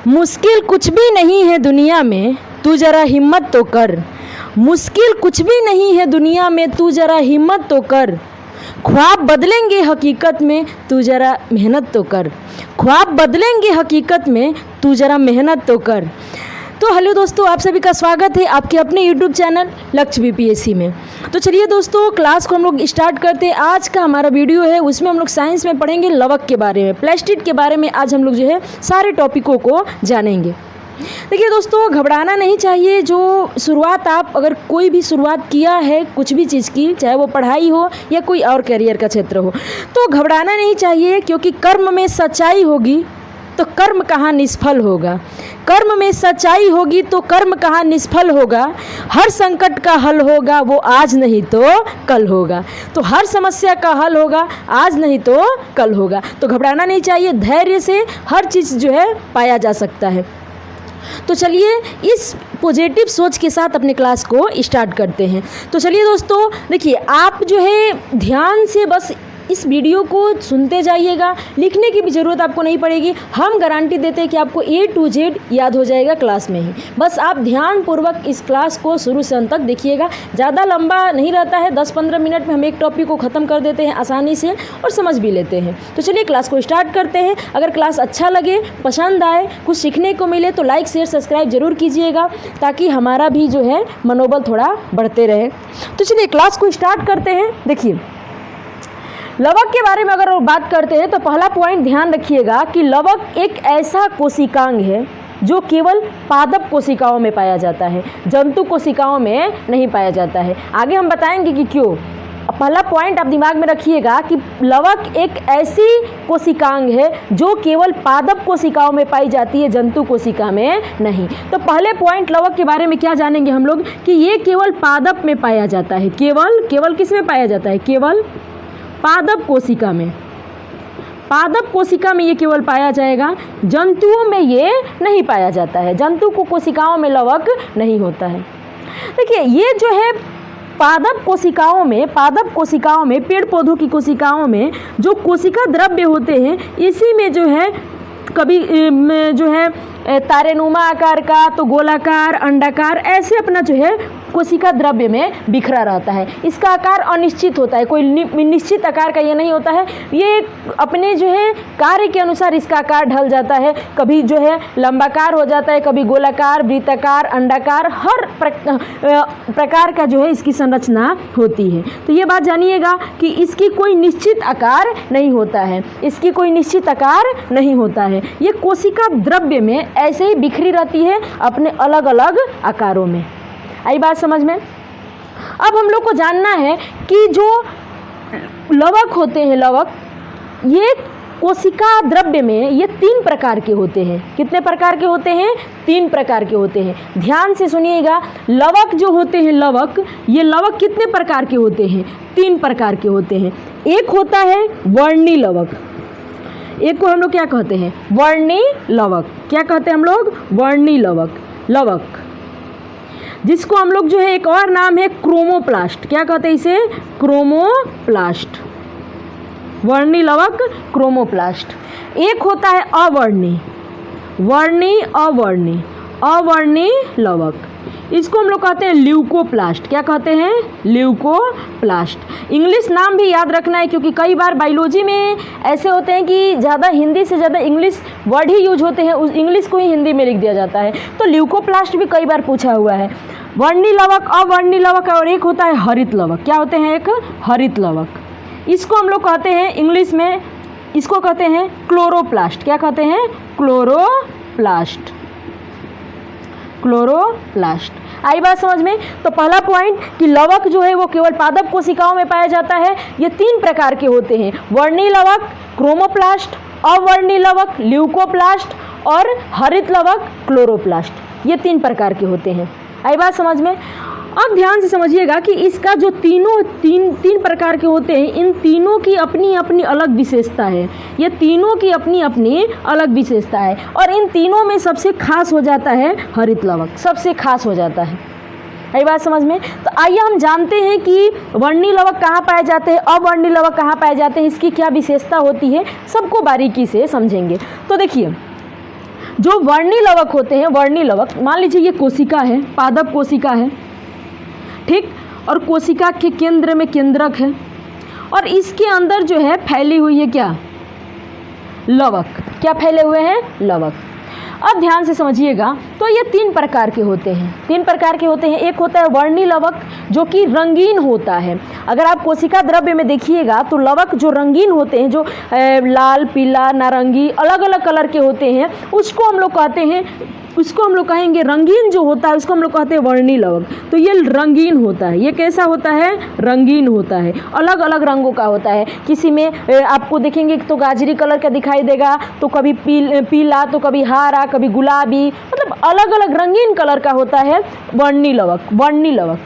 मुश्किल कुछ भी नहीं है दुनिया में, तू ज़रा हिम्मत तो कर। मुश्किल कुछ भी नहीं है दुनिया में, तू ज़रा हिम्मत तो कर। ख्वाब बदलेंगे हकीकत में, तू ज़रा मेहनत तो कर। ख्वाब बदलेंगे हकीकत में, तू ज़रा मेहनत तो कर। तो हेलो दोस्तों, आप सभी का स्वागत है आपके अपने यूट्यूब चैनल लक्ष्य बीपीएससी में। तो चलिए दोस्तों, क्लास को हम लोग स्टार्ट करते हैं। आज का हमारा वीडियो है, उसमें हम लोग साइंस में पढ़ेंगे लवक के बारे में, प्लास्टिड के बारे में। आज हम लोग जो है सारे टॉपिकों को जानेंगे। देखिए दोस्तों, घबराना नहीं चाहिए। जो शुरुआत आप अगर कोई भी शुरुआत किया है कुछ भी चीज़ की, चाहे वो पढ़ाई हो या कोई और करियर का क्षेत्र हो, तो घबराना नहीं चाहिए, क्योंकि कर्म में सच्चाई होगी तो कर्म कहाँ निष्फल होगा। कर्म में सच्चाई होगी तो कर्म कहाँ निष्फल होगा। हर संकट का हल होगा वो आज नहीं तो कल होगा। तो हर समस्या का हल होगा आज नहीं तो कल होगा। तो घबराना नहीं चाहिए, धैर्य से हर चीज़ जो है पाया जा सकता है। तो चलिए इस पॉजिटिव सोच के साथ अपने क्लास को स्टार्ट करते हैं। तो चलिए दोस्तों, देखिए आप जो है ध्यान से बस इस वीडियो को सुनते जाइएगा, लिखने की भी ज़रूरत आपको नहीं पड़ेगी। हम गारंटी देते हैं कि आपको A to Z याद हो जाएगा क्लास में ही। बस आप ध्यानपूर्वक इस क्लास को शुरू से अंत तक देखिएगा। ज़्यादा लंबा नहीं रहता है, 10-15 मिनट में हम एक टॉपिक को ख़त्म कर देते हैं आसानी से और समझ भी लेते हैं। तो चलिए क्लास को स्टार्ट करते हैं। अगर क्लास अच्छा लगे, पसंद आए, कुछ सीखने को मिले तो लाइक शेयर सब्सक्राइब जरूर कीजिएगा, ताकि हमारा भी जो है मनोबल थोड़ा बढ़ते रहे। तो चलिए क्लास को स्टार्ट करते हैं। देखिए लवक के बारे में अगर बात करते हैं तो पहला पॉइंट ध्यान रखिएगा कि लवक एक ऐसा कोशिकांग है जो केवल पादप कोशिकाओं में पाया जाता है, जंतु कोशिकाओं में नहीं पाया जाता है। आगे हम बताएंगे कि क्यों। पहला पॉइंट आप दिमाग में रखिएगा कि लवक एक ऐसी कोशिकांग है जो केवल पादप कोशिकाओं में पाई जाती है, जंतु कोशिका में नहीं। तो पहले पॉइंट लवक के बारे में क्या जानेंगे हम लोग कि ये केवल पादप में पाया जाता है। केवल किस में पाया जाता है? केवल पादप कोशिका में। पादप कोशिका में ये केवल पाया जाएगा, जंतुओं में ये नहीं पाया जाता है। जंतु को कोशिकाओं में लवक नहीं होता है। देखिए ये जो है पादप कोशिकाओं में पेड़ पौधों की कोशिकाओं में जो कोशिका द्रव्य होते हैं, इसी में जो है कभी जो है तारेनुमा आकार का, तो गोलाकार, अंडाकार, ऐसे अपना जो है कोशिका द्रव्य में बिखरा रहता है। इसका आकार अनिश्चित होता है, कोई निश्चित आकार का ये नहीं होता है। ये अपने जो है कार्य के अनुसार इसका आकार ढल जाता है। कभी जो है लंबाकार हो जाता है, कभी गोलाकार, वृत्ताकार, अंडाकार, हर प्रकार का जो है इसकी संरचना होती है। तो ये बात जानिएगा कि इसकी कोई निश्चित आकार नहीं होता है, इसकी कोई निश्चित आकार नहीं होता है। ये कोशिका द्रव्य में ऐसे ही बिखरी रहती है अपने अलग अलग आकारों में। आई बात समझ में? अब हम लोग को जानना है कि जो लवक होते हैं, लवक ये कोशिका द्रव्य में ये 3 प्रकार के होते हैं। कितने प्रकार के होते हैं? 3 प्रकार के होते हैं। ध्यान से सुनिएगा। लवक जो होते हैं, ये लवक कितने प्रकार के होते हैं? 3 प्रकार के होते हैं। एक होता है वर्णी लवक। एक को हम लोग क्या कहते हैं? वर्णी लवक। क्या कहते हैं हम लोग? वर्णी लवक, जिसको हम लोग जो है एक और नाम है क्रोमोप्लास्ट। क्या कहते हैं इसे? क्रोमोप्लास्ट। वर्णी लवक, क्रोमोप्लास्ट। एक होता है अवर्णी लवक। इसको हम लोग कहते हैं ल्यूकोप्लास्ट। क्या कहते हैं? ल्यूकोप्लास्ट। इंग्लिश नाम भी याद रखना है, क्योंकि कई बार बायोलॉजी में ऐसे होते हैं कि ज़्यादा हिंदी से ज़्यादा इंग्लिश वर्ड ही यूज होते हैं, उस इंग्लिश को ही हिंदी में लिख दिया जाता है। तो ल्यूकोप्लास्ट भी कई बार पूछा हुआ है। वर्णी लवक, अवर्णी लवक, और एक होता है हरित लवक। क्या होते हैं? एक हरित लवक। इसको हम लोग कहते हैं इंग्लिश में, इसको कहते हैं क्लोरोप्लास्ट। क्या कहते हैं? क्लोरोप्लास्ट। आई बात समझ में? तो पहला पॉइंट कि लवक जो है वो केवल पादप कोशिकाओं में पाया जाता है। ये 3 प्रकार के होते हैं, वर्णी लवक, क्रोमोप्लास्ट, अवर्णी लवक, ल्यूकोप्लास्ट, और हरित लवक, क्लोरोप्लास्ट। ये 3 प्रकार के होते हैं। आई बात समझ में? अब ध्यान से समझिएगा कि इसका जो तीन प्रकार के होते हैं, इन तीनों की अपनी अपनी अलग विशेषता है। ये तीनों की अपनी अपनी अलग विशेषता है, और इन तीनों में सबसे खास हो जाता है हरित लवक। सबसे खास हो जाता है। आई बात समझ में? तो आइए हम जानते हैं कि वर्णी लवक कहाँ पाए जाते हैं, अवर्णी लवक कहाँ पाए जाते हैं, इसकी क्या विशेषता होती है, सबको बारीकी से समझेंगे। तो देखिए जो वर्णी लवक होते हैं, वर्णी लवक, मान लीजिए ये कोशिका है, पादप कोशिका है, ठीक, और कोशिका के केंद्र में केंद्रक है और इसके अंदर जो है फैली हुई है क्या, लवक। क्या फैले हुए हैं, लवक। अब ध्यान से समझिएगा, तो ये 3 प्रकार के होते हैं, 3 प्रकार के होते हैं। एक होता है वर्णी लवक जो कि रंगीन होता है। अगर आप कोशिका द्रव्य में देखिएगा तो लवक जो रंगीन होते हैं, जो लाल, पीला, नारंगी, अलग अलग कलर के होते हैं, उसको हम लोग कहते हैं, उसको हम लोग कहेंगे रंगीन जो होता है उसको हम लोग कहते हैं वर्णी लवक। तो ये रंगीन होता है। ये कैसा होता है, रंगीन होता है, अलग अलग रंगों का होता है। किसी में आपको देखेंगे तो गाजरी कलर का दिखाई देगा, तो कभी पीला, तो कभी हरा, कभी गुलाबी, मतलब अलग अलग रंगीन कलर का होता है वर्णी लवक। वर्णी लवक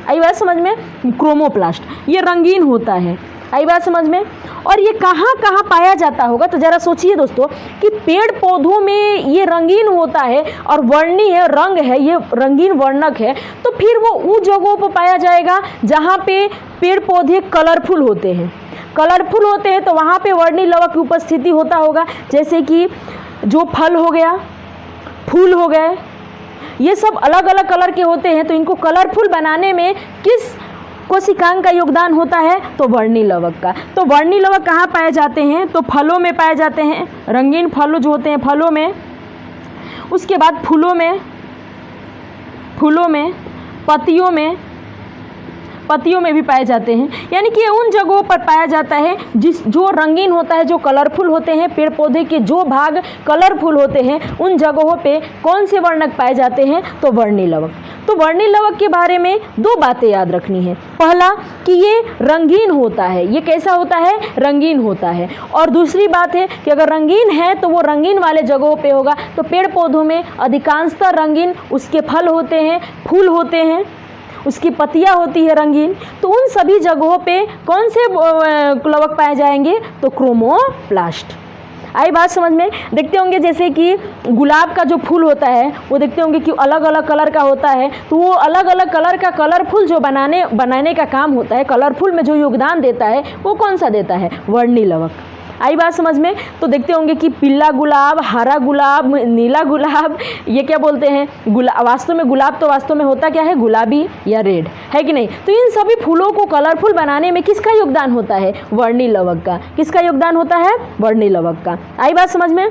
आई बात समझ में। क्रोमोप्लास्ट ये रंगीन होता है, आई बात समझ में। और ये कहाँ कहाँ पाया जाता होगा, तो ज़रा सोचिए दोस्तों कि पेड़ पौधों में ये रंगीन होता है और वर्णी है, रंग है, ये रंगीन वर्णक है, तो फिर वो उन जगहों पर पाया जाएगा जहाँ पे पेड़ पौधे कलरफुल होते हैं। कलरफुल होते हैं तो वहाँ पे वर्णी लवक की उपस्थिति होता होगा। जैसे कि जो फल हो गया, फूल हो गए, ये सब अलग अलग कलर के होते हैं, तो इनको कलरफुल बनाने में किस कोशिकांग का योगदान होता है, तो वर्णी लवक का। तो वर्णी लवक कहाँ पाए जाते हैं, तो फलों में पाए जाते हैं, रंगीन फल जो होते हैं फलों में, उसके बाद फूलों में, पत्तियों में भी पाए जाते हैं। यानी कि उन जगहों पर पाया जाता है जो रंगीन होता है, जो कलरफुल होते हैं, पेड़ पौधे के जो भाग कलरफुल होते हैं उन जगहों पे कौन से वर्णक पाए जाते हैं, तो वर्णी लवक। तो वर्णी लवक के बारे में 2 बातें याद रखनी है। पहला कि ये रंगीन होता है, ये कैसा होता है, रंगीन होता है। और दूसरी बात है कि अगर रंगीन है तो वो रंगीन वाले जगहों पे होगा। तो पेड़ पौधों में अधिकांशतः रंगीन उसके फल होते हैं, फूल होते हैं, उसकी पत्तियां होती है रंगीन। तो उन सभी जगहों पे कौन से लवक पाए जाएंगे, तो क्रोमोप्लास्ट। आई बात समझ में। देखते होंगे जैसे कि गुलाब का जो फूल होता है वो देखते होंगे कि अलग अलग कलर का होता है, तो वो अलग अलग कलर का कलरफुल जो बनाने का काम होता है, कलरफुल में जो योगदान देता है वो कौन सा देता है, वर्णी लवक। आई बात समझ में। तो देखते होंगे कि पीला गुलाब, हरा गुलाब, नीला गुलाब, ये क्या बोलते हैं, वास्तव में गुलाब तो वास्तव में होता क्या है, गुलाबी या रेड, है कि नहीं। तो इन सभी फूलों को कलरफुल बनाने में किसका योगदान होता है, वर्णी लवक का। किसका योगदान होता है, वर्णी लवक का। आई बात समझ में।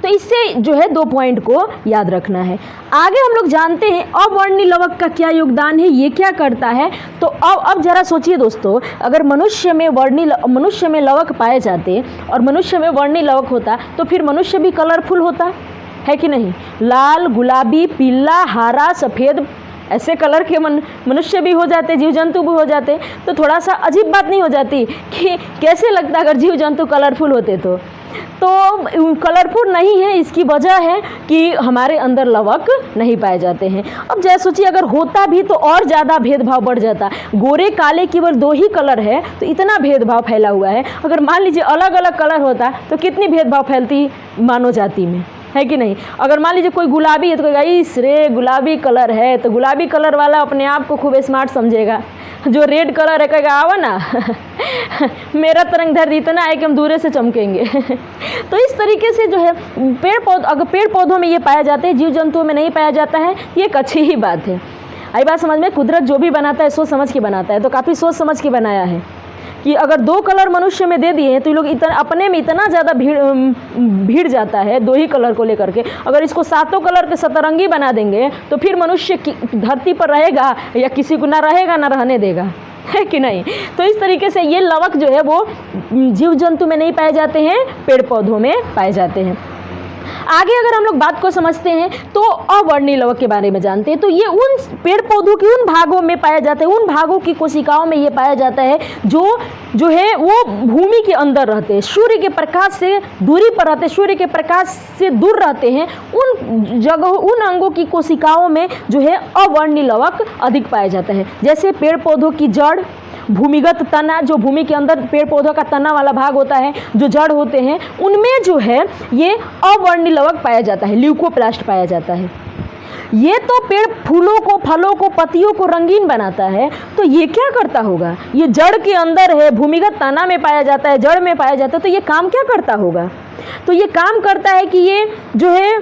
तो इससे जो है 2 पॉइंट को याद रखना है। आगे हम लोग जानते हैं अवर्णी लवक का क्या योगदान है, ये क्या करता है। तो अब जरा सोचिए दोस्तों, अगर मनुष्य में लवक पाए जाते और मनुष्य में वर्णी लवक होता तो फिर मनुष्य भी कलरफुल होता, है कि नहीं। लाल, गुलाबी, पीला, हरा, सफ़ेद ऐसे कलर के मनुष्य भी हो जाते, जीव जंतु भी हो जाते। तो थोड़ा सा अजीब बात नहीं हो जाती कि कैसे लगता अगर जीव जंतु कलरफुल होते तो कलरफुल नहीं है, इसकी वजह है कि हमारे अंदर लवक नहीं पाए जाते हैं। अब जैसे सोचिए अगर होता भी तो और ज़्यादा भेदभाव बढ़ जाता। गोरे काले केवल 2 ही कलर है तो इतना भेदभाव फैला हुआ है। अगर मान लीजिए अलग अलग कलर होता तो कितनी भेदभाव फैलती मानव जाति में, है कि नहीं। अगर मान लीजिए कोई गुलाबी है तो कहेगा इस रे गुलाबी कलर है, तो गुलाबी कलर वाला अपने आप को खूब स्मार्ट समझेगा। जो रेड कलर है कहेगा आवा ना मेरा तरंगधर इतना है कि हम दूर से चमकेंगे तो इस तरीके से जो है अगर पेड़ पौधों में ये पाया जाते हैं, जीव जंतुओं में नहीं पाया जाता है, ये एक अच्छी ही बात है। आई बात समझ में। कुदरत जो भी बनाता है सोच समझ के बनाता है, तो काफ़ी सोच समझ के बनाया है कि अगर 2 कलर मनुष्य में दे दिए हैं तो ये लोग अपने में इतना ज़्यादा भीड़ जाता है 2 ही कलर को लेकर के। अगर इसको 7 कलर के सतरंगी बना देंगे तो फिर मनुष्य धरती पर रहेगा या किसी को ना रहेगा ना रहने देगा, है कि नहीं। तो इस तरीके से ये लवक जो है वो जीव जंतु में नहीं पाए जाते हैं, पेड़ पौधों में पाए जाते हैं। आगे अगर हम लोग बात को समझते हैं तो अवर्णी लवक के बारे में जानते हैं। तो ये उन पेड़ पौधों के उन भागों में पाया जाता है, उन भागों की कोशिकाओं में ये पाया जाता है जो है वो भूमि के अंदर रहते हैं, सूर्य के प्रकाश से दूरी पर रहते हैं, सूर्य के प्रकाश से दूर रहते हैं। उन जगहों, उन अंगों की कोशिकाओं में जो है अवर्णी लवक अधिक पाया जाता है। जैसे पेड़ पौधों की जड़, भूमिगत तना, जो भूमि के अंदर पेड़ पौधों का तना वाला भाग होता है, जो जड़ होते हैं, उनमें जो है ये अवर्णी लवक पाया जाता है, ल्यूकोप्लास्ट पाया जाता है। ये तो पेड़ फूलों को, फलों को, पत्तियों को रंगीन बनाता है, तो ये क्या करता होगा, ये जड़ के अंदर है, भूमिगत तना में पाया जाता है, जड़ में पाया जाता है, तो ये काम क्या करता होगा, तो ये काम करता है कि ये जो है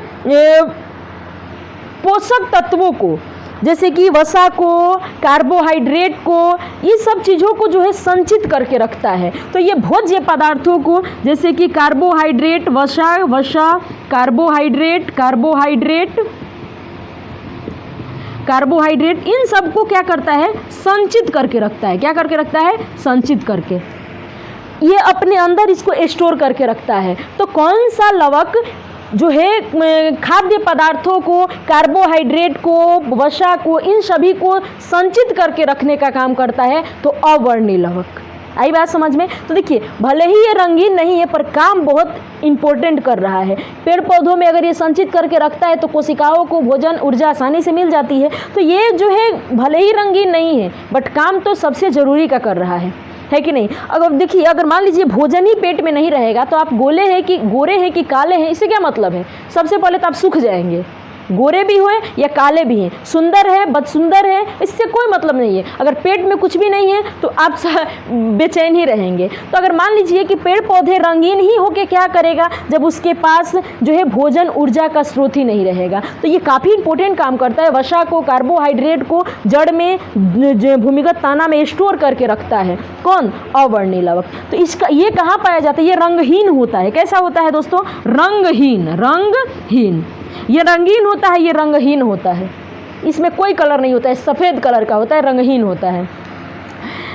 पोषक तत्वों को, जैसे कि वसा को, कार्बोहाइड्रेट को, ये सब चीज़ों को जो है संचित करके रखता है। तो ये भोज्य पदार्थों को, जैसे कि कार्बोहाइड्रेट, वसा, कार्बोहाइड्रेट, इन सब को क्या करता है, संचित करके रखता है। क्या करके रखता है, संचित करके, ये अपने अंदर इसको स्टोर करके रखता है। तो कौन सा लवक जो है खाद्य पदार्थों को, कार्बोहाइड्रेट को, वसा को, इन सभी को संचित करके रखने का काम करता है? तो अवर्णीय लवक। आई बात समझ में? तो देखिए, भले ही ये रंगीन नहीं है पर काम बहुत इंपॉर्टेंट कर रहा है। पेड़ पौधों में अगर ये संचित करके रखता है तो कोशिकाओं को भोजन, ऊर्जा आसानी से मिल जाती है। तो ये जो है भले ही रंगीन नहीं है बट काम तो सबसे ज़रूरी का कर रहा है कि नहीं? अगर देखिए, अगर मान लीजिए भोजन ही पेट में नहीं रहेगा तो आप गोरे हैं कि काले हैं, इससे क्या मतलब है? सबसे पहले तो आप सूख जाएंगे। गोरे भी हुए या काले भी हैं, सुंदर है, बदसुंदर है, इससे कोई मतलब नहीं है। अगर पेट में कुछ भी नहीं है तो आप बेचैन ही रहेंगे। तो अगर मान लीजिए कि पेड़ पौधे रंगीन ही होके क्या करेगा, जब उसके पास जो है भोजन, ऊर्जा का स्रोत ही नहीं रहेगा। तो ये काफ़ी इंपॉर्टेंट काम करता है। वसा को, कार्बोहाइड्रेट को जड़ में, भूमिगत ताना में स्टोर करके रखता है। कौन? अवर्णीय लवक। तो इसका ये कहाँ पाया जाता है? ये रंगहीन होता है। कैसा होता है दोस्तों? रंगहीन। ये रंगीन होता है, ये रंगहीन होता है। इसमें कोई कलर नहीं होता है, सफ़ेद कलर का होता है, रंगहीन होता है,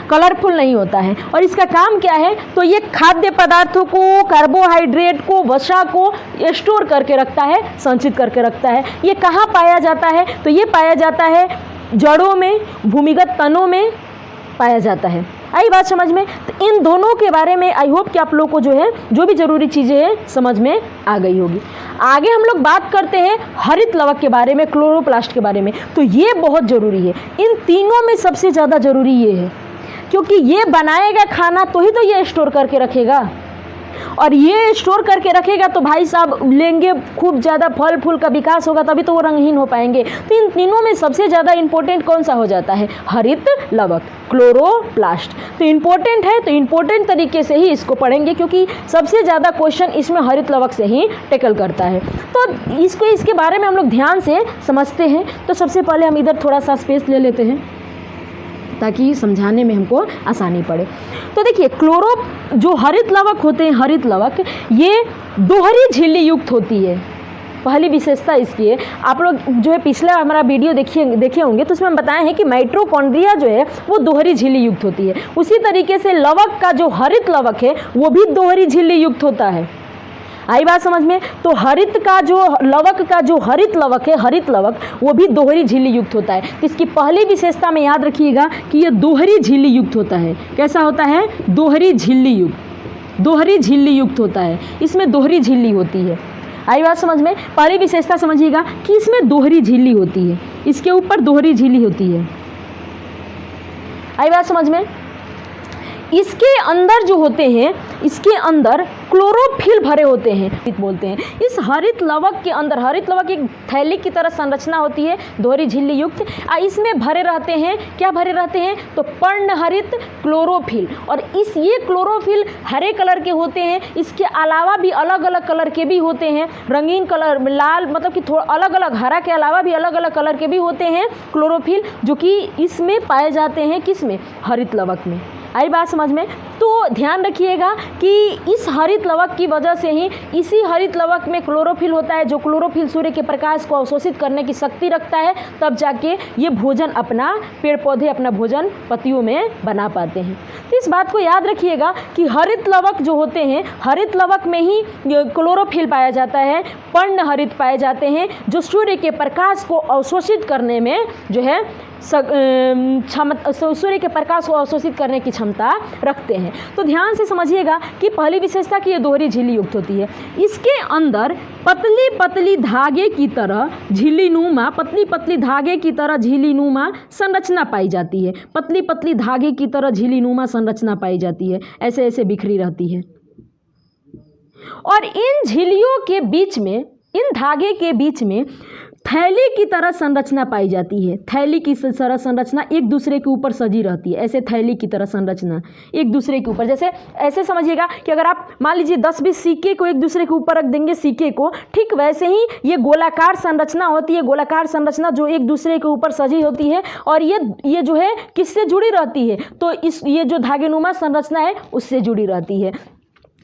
कलरफुल नहीं होता है। और इसका काम क्या है? तो ये खाद्य पदार्थों को, कार्बोहाइड्रेट को, वसा को स्टोर करके रखता है, संचित करके रखता है। ये कहाँ पाया जाता है? तो ये पाया जाता है जड़ों में, भूमिगत तनों में पाया जाता है। आई बात समझ में? तो इन दोनों के बारे में आई होप कि आप लोग को जो है जो भी ज़रूरी चीज़ें हैं समझ में आ गई होगी। आगे हम लोग बात करते हैं हरित लवक के बारे में, क्लोरोप्लास्ट के बारे में। तो ये बहुत ज़रूरी है। इन तीनों में सबसे ज़्यादा ज़रूरी ये है, क्योंकि ये बनाएगा खाना तो ही तो ये स्टोर करके रखेगा, और ये स्टोर करके रखेगा तो भाई साहब लेंगे, खूब ज़्यादा फल फूल का विकास होगा, तभी तो वो रंगहीन हो पाएंगे। तो इन तीनों में सबसे ज़्यादा इंपॉर्टेंट कौन सा हो जाता है? हरित लवक, क्लोरोप्लास्ट। तो इंपॉर्टेंट है, तो इंपॉर्टेंट तरीके से ही इसको पढ़ेंगे, क्योंकि सबसे ज़्यादा क्वेश्चन इसमें हरित लवक से ही टैकल करता है। तो इसके बारे में हम लोग ध्यान से समझते हैं। तो सबसे पहले हम इधर थोड़ा सा स्पेस ले लेते हैं ताकि समझाने में हमको आसानी पड़े। तो देखिए, जो हरित लवक होते हैं, हरित लवक ये दोहरी झिल्ली युक्त होती है। पहली विशेषता इसकी है, आप लोग जो है पिछला हमारा वीडियो देखे होंगे तो उसमें हम बताए हैं कि माइटोकॉन्ड्रिया जो है वो दोहरी झिल्ली युक्त होती है। उसी तरीके से लवक का जो हरित लवक है वो भी दोहरी झिल्ली युक्त होता है। आई बात समझ में? तो हरित लवक का जो हरित लवक है, हरित लवक, वो भी दोहरी झिल्ली युक्त होता है। इसकी पहली विशेषता में याद रखिएगा कि ये दोहरी झिल्ली युक्त होता है। कैसा होता है? दोहरी झिल्ली युक्त होता है। इसमें दोहरी झिल्ली होती है। आई बात समझ में? पहली विशेषता समझिएगा कि इसमें दोहरी झिल्ली होती है, इसके ऊपर दोहरी झिल्ली होती है। आई बात समझ में? इसके अंदर जो होते हैं, इसके अंदर क्लोरोफिल भरे होते हैं, बोलते हैं। इस हरित लवक के अंदर, हरित लवक एक थैली की तरह संरचना होती है, दोहरी झिल्ली युक्त। इसमें भरे रहते हैं, क्या भरे रहते हैं? तो पर्णहरित क्लोरोफिल। और ये क्लोरोफिल हरे कलर के होते हैं। इसके अलावा भी अलग अलग कलर के भी होते हैं, रंगीन कलर, लाल, मतलब कि थोड़ा अलग अलग, हरा के अलावा भी अलग अलग कलर के भी होते हैं क्लोरोफिल, जो कि इसमें पाए जाते हैं। किसमें? हरित लवक में। आई बात समझ में? तो ध्यान रखिएगा कि इस हरित लवक की वजह से ही, इसी हरित लवक में क्लोरोफिल होता है, जो क्लोरोफिल सूर्य के प्रकाश को अवशोषित करने की शक्ति रखता है, तब जाके ये भोजन अपना, पेड़ पौधे अपना भोजन पत्तियों में बना पाते हैं। तो इस बात को याद रखिएगा कि हरित लवक जो होते हैं, हरित लवक में ही क्लोरोफिल पाया जाता है, पर्णहरित पाए जाते हैं, जो सूर्य के प्रकाश को अवशोषित करने में जो है सूर्य के प्रकाश को अवशोषित करने की क्षमता रखते हैं। तो ध्यान से समझिएगा कि पहली विशेषता की ये दोहरी झिल्ली युक्त होती है। इसके अंदर पतली पतली धागे की तरह झिल्लीनुमा, पतली पतली धागे की तरह झिल्लीनुमा संरचना पाई जाती है। पतली पतली धागे की तरह झिल्लीनुमा संरचना पाई जाती है, ऐसे ऐसे बिखरी रहती है। और इन झिल्लियों के बीच में, इन धागे के बीच में थैली की तरह संरचना पाई जाती है। थैली की तरह संरचना एक दूसरे के ऊपर सजी रहती है। ऐसे थैली की तरह संरचना एक दूसरे के ऊपर, जैसे ऐसे समझिएगा कि अगर आप मान लीजिए 10-20 सिक्के को एक दूसरे के ऊपर रख देंगे सिक्के को, ठीक वैसे ही ये गोलाकार संरचना होती है। गोलाकार संरचना जो एक दूसरे के ऊपर सजी होती है और ये जो है किससे जुड़ी रहती है, तो ये जो धागेनुमा संरचना है उससे जुड़ी रहती है।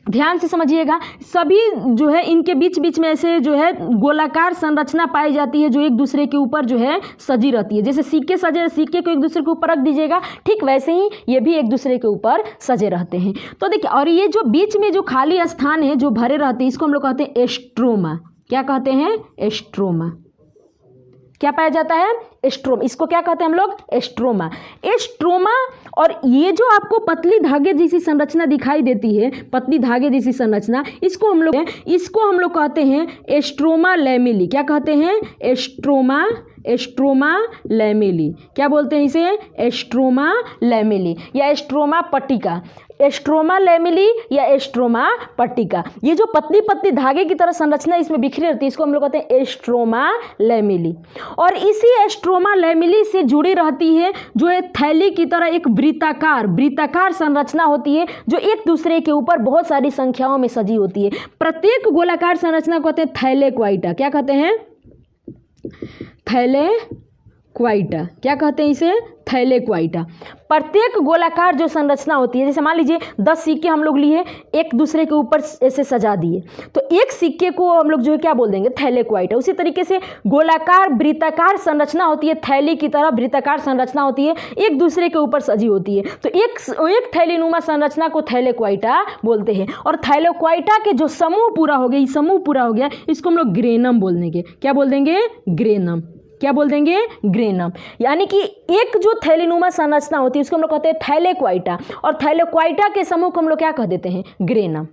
ध्यान से समझिएगा, सभी जो है इनके बीच बीच में ऐसे जो है गोलाकार संरचना पाई जाती है जो एक दूसरे के ऊपर जो है सजी रहती है। जैसे सिक्के सजे, सिक्के को एक दूसरे के ऊपर रख दीजिएगा, ठीक वैसे ही ये भी एक दूसरे के ऊपर सजे रहते हैं। तो देखिए, और ये जो बीच में जो खाली स्थान है जो भरे रहते हैं, इसको हम लोग कहते हैं एस्ट्रोमा। क्या कहते हैं? एस्ट्रोमा। क्या पाया जाता है? एस्ट्रोमा। इसको क्या कहते हैं हम लोग? एस्ट्रोमा। एस्ट्रोमा। और ये जो आपको पतली धागे जैसी संरचना दिखाई देती है, पतली धागे जैसी संरचना, इसको हम लोग कहते हैं एस्ट्रोमा लैमेली। क्या कहते हैं? एस्ट्रोमा लैमेली। क्या बोलते हैं इसे? एस्ट्रोमा लैमेली या एस्ट्रोमा पट्टिका। एस्ट्रोमा लैमेली या एस्ट्रोमा पट्टिका, ये जो पतली पतली धागे की तरह संरचना इसमें बिखरी रहती है, इसको हम लोग कहते हैं एस्ट्रोमा लैमेली। और इसी एस्ट्रोमा लैमेली से जुड़ी रहती है जो है थैली की तरह एक वृत्ताकार संरचना होती है जो एक दूसरे के ऊपर बहुत सारी संख्याओं में सजी होती है। प्रत्येक गोलाकार संरचना को कहते हैं थैलेक्वाइटा। क्या कहते हैं? थैलेक्वाइटा। क्या कहते हैं इसे? थैलेक्वाइटा। प्रत्येक गोलाकार जो संरचना होती है, जैसे मान लीजिए 10 सिक्के हम लोग लिए, एक दूसरे के ऊपर ऐसे सजा दिए, तो एक सिक्के को हम लोग जो है क्या बोल देंगे? थैलेक्वाइटा। उसी तरीके से गोलाकार वृत्ताकार संरचना होती है, थैली की तरह वृत्ताकार संरचना होती है, एक दूसरे के ऊपर सजी होती है, तो एक थैलीनुमा संरचना को थैलेक्वाइटा बोलते हैं। और थैलेक्वाइटा के जो समूह पूरा हो गया, इसको हम लोग ग्रेनम बोल देंगे। क्या बोल देंगे? ग्रेनम। क्या बोल देंगे? ग्रेनम। यानी कि एक जो थैलीनुमा संरचना होती है उसको हम लोग कहते हैं थैलेक्वाइटा, और थैलेक्वाइटा के समूह को हम लोग क्या कह देते हैं? ग्रेनम।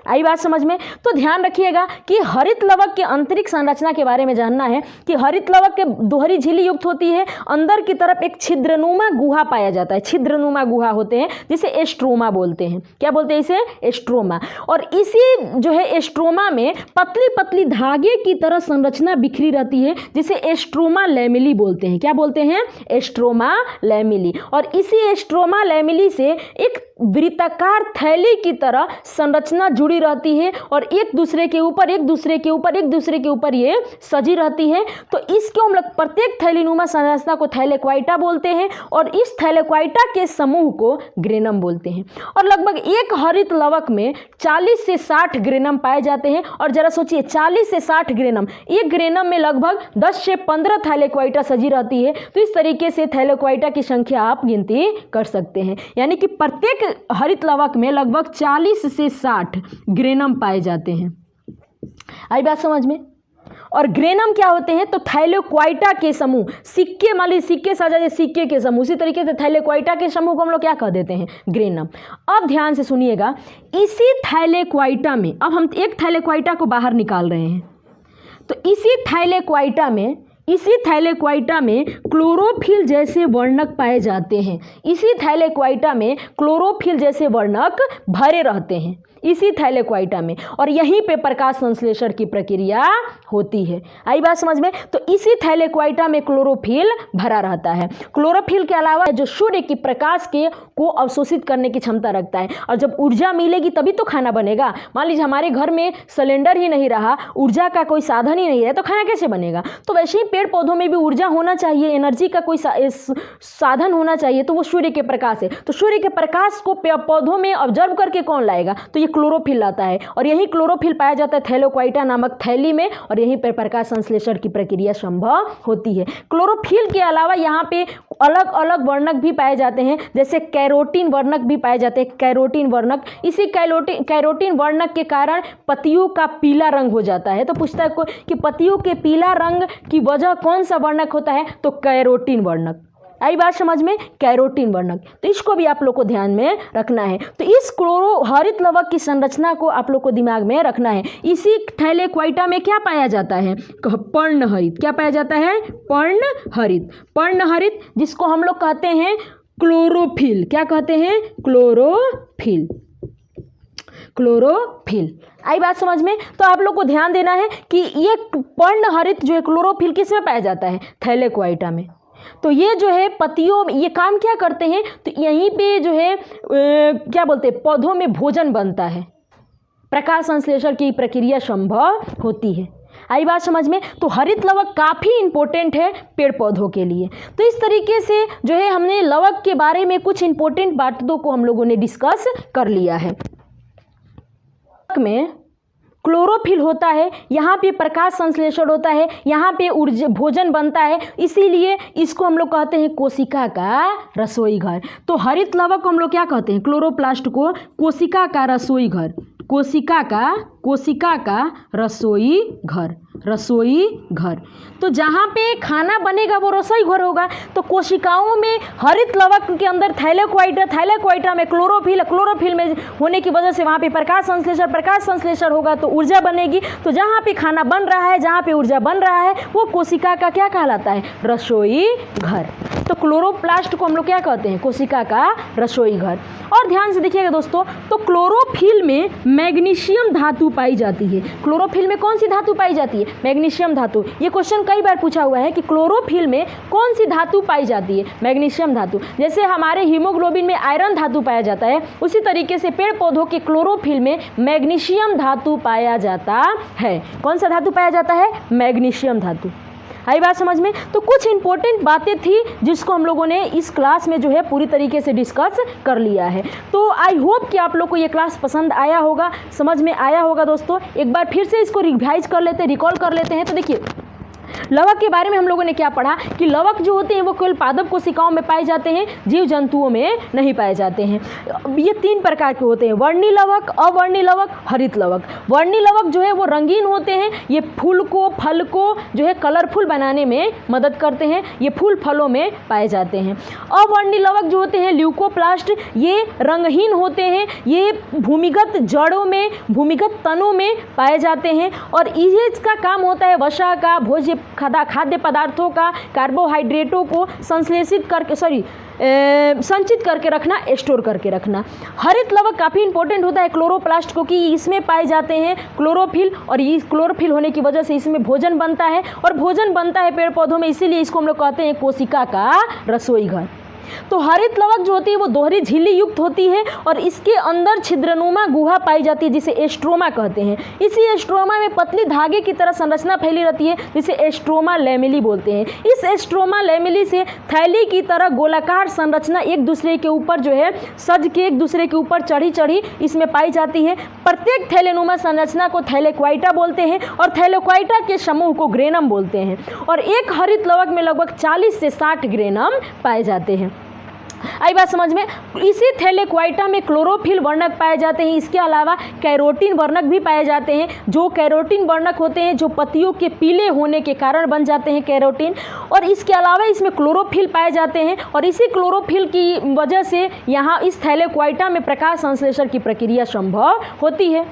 आई बात समझ में? तो ध्यान रखिएगा कि हरित लवक के आंतरिक संरचना के बारे में जानना है कि हरित लवक के दोहरी झिल्ली युक्त होती है, अंदर की तरफ एक छिद्रनुमा गुहा पाया जाता है। छिद्रनुमा गुहा होते हैं जिसे एस्ट्रोमा बोलते हैं। क्या बोलते हैं इसे? एस्ट्रोमा। और इसी जो है एस्ट्रोमा में पतली पतली धागे की तरह संरचना बिखरी रहती है जिसे एस्ट्रोमा लैमेली बोलते हैं। क्या बोलते हैं? एस्ट्रोमा लैमेली। और इसी एस्ट्रोमा लैमेली से एक वृत्ताकार थैली की तरह संरचना जुड़ी रहती है और एक दूसरे के ऊपर ये सजी रहती है। तो इसको हम लोग प्रत्येक थैलीनुमा संरचना को थैलेक्वाइटा बोलते हैं और इस थैलेक्वाइटा के समूह को ग्रेनम बोलते हैं। और लगभग एक हरित लवक में 40 से 60 ग्रेनम पाए जाते हैं। और जरा सोचिए, 40 से 60 ग्रेनम, एक ग्रेनम में लगभग 10 से 15 थैलेक्वाइटा सजी रहती है। तो इस तरीके से थैलेक्वाइटा की संख्या आप गिनती कर सकते हैं। यानी कि प्रत्येक हरित लवक में लगभग 40 से 60 ग्रेनम पाए जाते हैं। आई बात समझ में? और ग्रेनम क्या होते हैं? तो थैलेक्वाइटा के समूह, सिक्के मान लीजिए सिक्के सजा सिक्के के समूह, उसी तरीके से थैलेक्वाइटा के समूह को हम लोग क्या कह देते हैं? ग्रेनम। अब ध्यान से सुनिएगा, इसी थैलेक्वाइटा में अब हम एक थैलेक्वाइटा को बाहर निकाल रहे हैं, तो इसी थैलेक्वाइटा में क्लोरोफिल जैसे वर्णक पाए जाते हैं। इसी थैलेक्वाइटा में क्लोरोफिल जैसे वर्णक भरे रहते हैं इसी थैलेक्वाइटा में, और यहीं पे प्रकाश संश्लेषण की प्रक्रिया होती है। आई बात समझ में? तो इसी थैलेक्वाइटा में क्लोरोफिल भरा रहता है। क्लोरोफिल के अलावा जो सूर्य की प्रकाश को अवशोषित करने की क्षमता रखता है, और जब ऊर्जा मिलेगी तभी तो खाना बनेगा। मान लीजिए हमारे घर में सिलेंडर ही नहीं रहा, ऊर्जा का कोई साधन ही नहीं है, तो खाना कैसे बनेगा? तो वैसे ही पेड़ पौधों में भी ऊर्जा होना चाहिए, एनर्जी का कोई साधन होना चाहिए, तो वो सूर्य के प्रकाश है। तो सूर्य के प्रकाश को पौधों में ऑब्जर्व करके कौन लाएगा? तो ये क्लोरोफिल लाता है, और यही क्लोरोफिल पाया जाता है थैलेक्वाइटा नामक थैली में, और यहीं पर प्रकाश संश्लेषण की प्रक्रिया संभव होती है। क्लोरोफिल के अलावा यहाँ पे अलग अलग वर्णक भी पाए जाते हैं, जैसे कैरोटीन वर्णक भी पाए जाते हैं। कैरोटीन वर्णक, इसी कैरोटीन वर्णक के कारण पत्तियों का पीला रंग हो जाता है। तो पूछता है कि पत्तियों के पीला रंग की वजह कौन सा वर्णक होता है? तो कैरोटीन वर्णक। आई बात समझ में? कैरोटीन वर्णक। तो इसको भी आप लोग को ध्यान में रखना है। तो इस हरित लवक की संरचना को आप लोग को दिमाग में रखना है। इसी थैलेक्वाइटा में क्या पाया जाता है? पर्णहरित। क्या पाया जाता है? पर्णहरित। पर्णहरित जिसको हम लोग कहते हैं क्लोरोफिल। क्या कहते हैं? क्लोरोफिल। क्लोरोफिल। आई बात समझ में? तो आप लोग को ध्यान देना है कि ये पर्णहरित जो है क्लोरोफिल किस में पाया जाता है? थैलेकोइटा में। तो ये जो है पत्तियों में ये काम क्या करते हैं? तो यहीं पे जो है क्या बोलते हैं, पौधों में भोजन बनता है, प्रकाश संश्लेषण की प्रक्रिया संभव होती है। आई बात समझ में? तो हरित लवक काफ़ी इंपॉर्टेंट है पेड़ पौधों के लिए। तो इस तरीके से जो है हमने लवक के बारे में कुछ इंपॉर्टेंट बातों को हम लोगों ने डिस्कस कर लिया है। में क्लोरोफिल होता है, यहाँ पे प्रकाश संश्लेषण होता है, यहाँ पे ऊर्जा भोजन बनता है, इसीलिए इसको हम लोग कहते हैं कोशिका का रसोई घर। तो हरित लवक को हम लोग क्या कहते हैं? क्लोरोप्लास्ट को कोशिका का रसोई घर, कोशिका का रसोई घर, रसोई घर। तो जहाँ पे खाना बनेगा वो रसोई घर होगा। तो कोशिकाओं में हरित लवक के अंदर थैलेकोइटा में क्लोरोफिल में होने की वजह से वहाँ पे प्रकाश संश्लेषण होगा तो ऊर्जा बनेगी। तो जहाँ पे खाना बन रहा है, जहाँ पे ऊर्जा बन रहा है, वो कोशिका का क्या कहलाता है? रसोई घर। तो क्लोरोप्लास्ट को हम लोग क्या कहते हैं? कोशिका का रसोई घर। और ध्यान से देखिएगा दोस्तों, तो क्लोरोफिल में मैग्नीशियम धातु पाई जाती है। क्लोरोफिल में कौन सी धातु पाई जाती है? मैग्नीशियम धातु। ये क्वेश्चन कई बार पूछा हुआ है कि क्लोरोफिल में कौन सी धातु पाई जाती है? मैग्नीशियम धातु। जैसे हमारे हीमोग्लोबिन में आयरन धातु पाया जाता है, उसी तरीके से पेड़ पौधों के क्लोरोफिल में मैग्नीशियम धातु पाया जाता है। कौन सा धातु पाया जाता है? मैग्नीशियम धातु। आई बात समझ में? तो कुछ इंपॉर्टेंट बातें थी जिसको हम लोगों ने इस क्लास में जो है पूरी तरीके से डिस्कस कर लिया है। तो आई होप कि आप लोग को ये क्लास पसंद आया होगा, समझ में आया होगा। दोस्तों एक बार फिर से इसको रिवाइज कर लेते हैं, रिकॉल कर लेते हैं। तो देखिए लवक के बारे में हम लोगों ने क्या पढ़ा कि लवक जो होते हैं वो केवल पादप कोशिकाओं में पाए जाते हैं, जीव जंतुओं में नहीं पाए जाते हैं। ये 3 प्रकार के होते हैं, वर्णी लवक, अवर्णी लवक, हरित लवक। वर्णी लवक जो है वो रंगीन होते हैं, ये फूल को फल को जो है कलरफुल बनाने में मदद करते हैं, ये फूल फलों में पाए जाते हैं। अवर्णी लवक जो होते हैं ल्यूकोप्लास्ट, ये रंगहीन होते हैं, ये भूमिगत जड़ों में, भूमिगत तनों में पाए जाते हैं और इसका काम होता है वसा का, भोज्य खाद्य पदार्थों का, कार्बोहाइड्रेटों को संश्लेषित करके संचित करके रखना, स्टोर करके रखना। हरित लवक काफ़ी इंपॉर्टेंट होता है क्लोरोप्लास्ट को कि इसमें पाए जाते हैं क्लोरोफिल, और इस क्लोरोफिल होने की वजह से इसमें भोजन बनता है और भोजन बनता है पेड़ पौधों में, इसीलिए इसको हम लोग कहते हैं कोशिका का रसोई घर। तो हरित लवक जो होती है वो दोहरी झिल्ली युक्त होती है और इसके अंदर छिद्रनुमा गुहा पाई जाती है जिसे एस्ट्रोमा कहते हैं। इसी एस्ट्रोमा में पतली धागे की तरह संरचना फैली रहती है जिसे एस्ट्रोमा लैमेली बोलते हैं। इस एस्ट्रोमा लैमेली से थैली की तरह गोलाकार संरचना एक दूसरे के ऊपर जो है सज के एक दूसरे के ऊपर चढ़ी इसमें पाई जाती है। प्रत्येक थैलेनुमा संरचना को थैलेकोइटा बोलते हैं और थैलेकोइटा के समूह को ग्रेनम बोलते हैं और एक हरित लवक में लगभग 40 से 60 ग्रेनम पाए जाते हैं। आई बात समझ में? इसी थैलेकोइटा में क्लोरोफिल वर्णक पाए जाते हैं। इसके अलावा कैरोटीन वर्णक भी पाए जाते हैं, जो कैरोटीन वर्णक होते हैं जो पत्तियों के पीले होने के कारण बन जाते हैं कैरोटीन। और इसके अलावा इसमें क्लोरोफिल पाए जाते हैं और इसी क्लोरोफिल की वजह से यहाँ इस थैलेकोइटा में प्रकाश संश्लेषण की प्रक्रिया संभव होती है।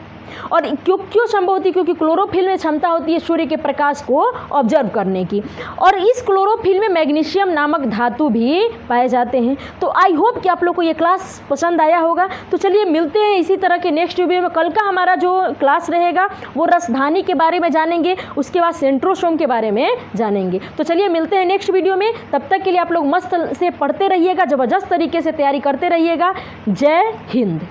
और क्यों संभव होती है? क्योंकि क्लोरोफिल में क्षमता होती है सूर्य के प्रकाश को ऑब्जर्व करने की और इस क्लोरोफिल में मैग्नीशियम नामक धातु भी पाए जाते हैं। तो आई होप कि आप लोग को ये क्लास पसंद आया होगा। तो चलिए मिलते हैं इसी तरह के नेक्स्ट वीडियो में। कल का हमारा जो क्लास रहेगा वो रसधानी के बारे में जानेंगे, उसके बाद सेंट्रोसोम के बारे में जानेंगे। तो चलिए मिलते हैं नेक्स्ट वीडियो में। तब तक के लिए आप लोग मस्त से पढ़ते रहिएगा, ज़बरदस्त तरीके से तैयारी करते रहिएगा। जय हिंद।